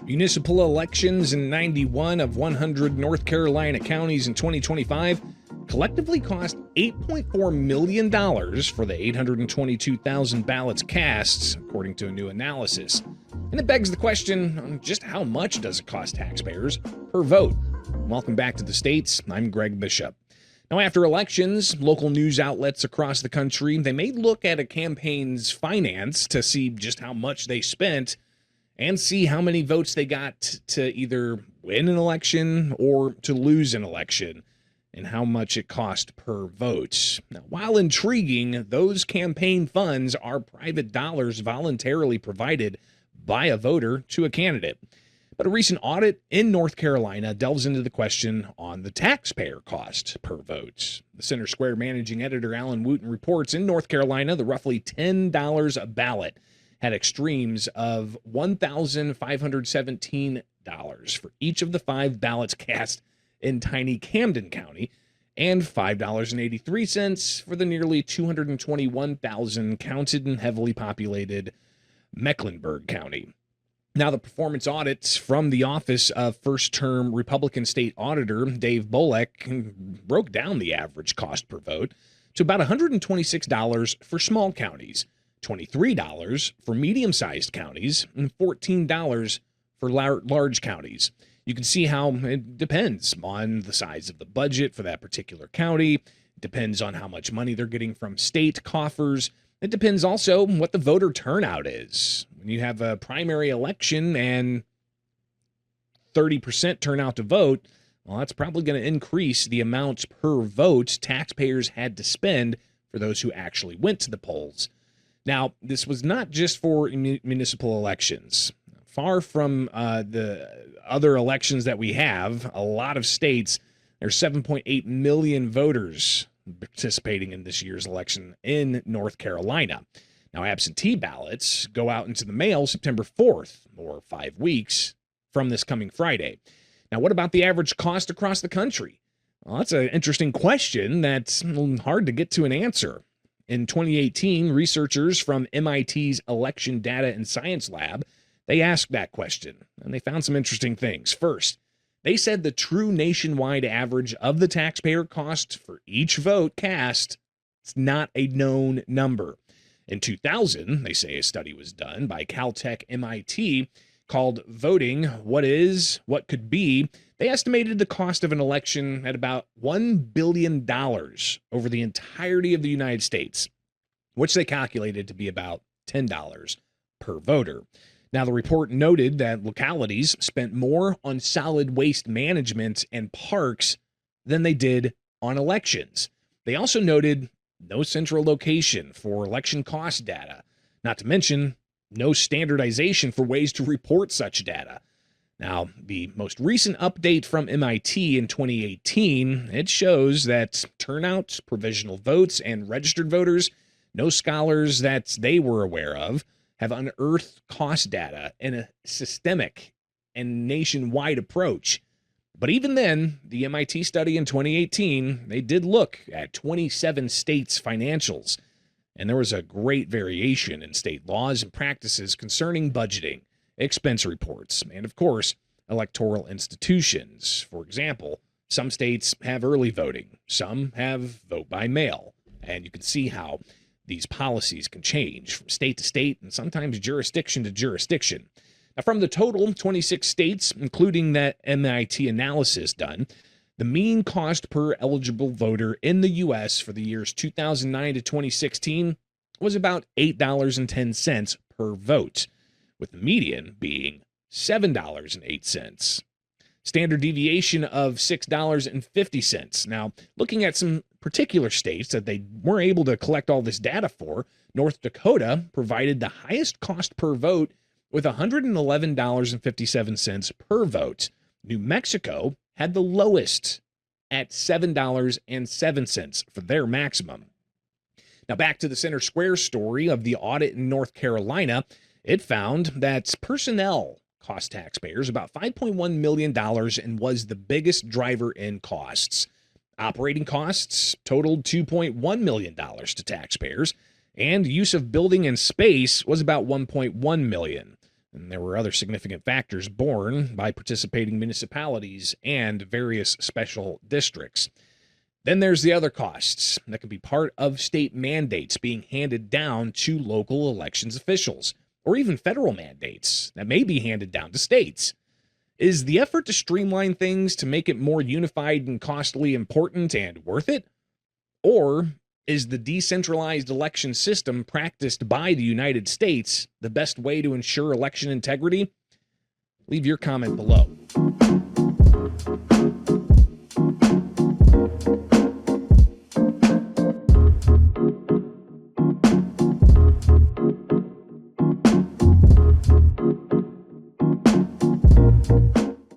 Municipal elections in 91 of 100 North Carolina counties in 2025 collectively cost $8.4 million for the 822,000 ballots cast, according to a new analysis. And it begs the question on just how much does it cost taxpayers per vote? Welcome back to the States. I'm Greg Bishop. Now, after elections, local news outlets across the country, they may look at a campaign's finance to see just how much they spent and see how many votes they got to either win an election or to lose an election, and how much it cost per vote. Now, while intriguing, those campaign funds are private dollars voluntarily provided by a voter to a candidate. But a recent audit in North Carolina delves into the question on the taxpayer cost per vote. The Center Square managing editor Alan Wooten reports in North Carolina, the roughly $10 a ballot had extremes of $1,517 for each of the 5 ballots cast in tiny Camden County, and $5.83 for the nearly 221,000 counted and heavily populated Mecklenburg County. Now, the performance audits from the Office of First-Term Republican State Auditor Dave Bolek broke down the average cost per vote to about $126 for small counties, $23 for medium-sized counties, and $14 for large counties. You can see how it depends on the size of the budget for that particular county. It depends on how much money they're getting from state coffers. It depends also what the voter turnout is. When you have a primary election and 30% turnout to vote, well, that's probably going to increase the amount per vote taxpayers had to spend for those who actually went to the polls. Now, this was not just for municipal elections. Far from the other elections that we have, a lot of states, there's 7.8 million voters participating in this year's election in North Carolina. Now, absentee ballots go out into the mail September 4th, or 5 weeks from this coming Friday. Now, what about the average cost across the country? Well, that's an interesting question that's hard to get to an answer. In 2018, researchers from MIT's Election Data and Science Lab, they asked that question, and they found some interesting things. First, they said the true nationwide average of the taxpayer cost for each vote cast is not a known number. In 2000, they say a study was done by Caltech MIT called Voting, What Is, What Could Be. They estimated the cost of an election at about $1 billion over the entirety of the United States, which they calculated to be about $10 per voter. Now, the report noted that localities spent more on solid waste management and parks than they did on elections. They also noted no central location for election cost data, not to mention no standardization for ways to report such data. Now, the most recent update from MIT in 2018, it shows that turnout, provisional votes, and registered voters, no scholars that they were aware of, have unearthed cost data in a systemic and nationwide approach. But even then, the MIT study in 2018, they did look at 27 states' financials, and there was a great variation in state laws and practices concerning budgeting, expense reports, and of course, electoral institutions. For example, some states have early voting, some have vote by mail, and you can see how these policies can change from state to state and sometimes jurisdiction to jurisdiction. Now, from the total 26 states, including that MIT analysis done, the mean cost per eligible voter in the U.S. for the years 2009 to 2016 was about $8.10 per vote, with the median being $7.08. Standard deviation of $6.50. Now, looking at some particular states that they weren't able to collect all this data for, North Dakota provided the highest cost per vote with $111.57 per vote. New Mexico had the lowest at $7.07 for their maximum. Now, back to the Center Square story of the audit in North Carolina, it found that personnel cost taxpayers about $5.1 million and was the biggest driver in costs. Operating costs totaled $2.1 million to taxpayers, And use of building and space was about 1.1 million. And there were other significant factors borne by participating municipalities and various special districts. Then there's the other costs that can be part of state mandates being handed down to local elections officials, or even federal mandates that may be handed down to states. Is the effort to streamline things to make it more unified and costly important and worth it? Or is the decentralized election system practiced by the United States the best way to ensure election integrity? Leave your comment below.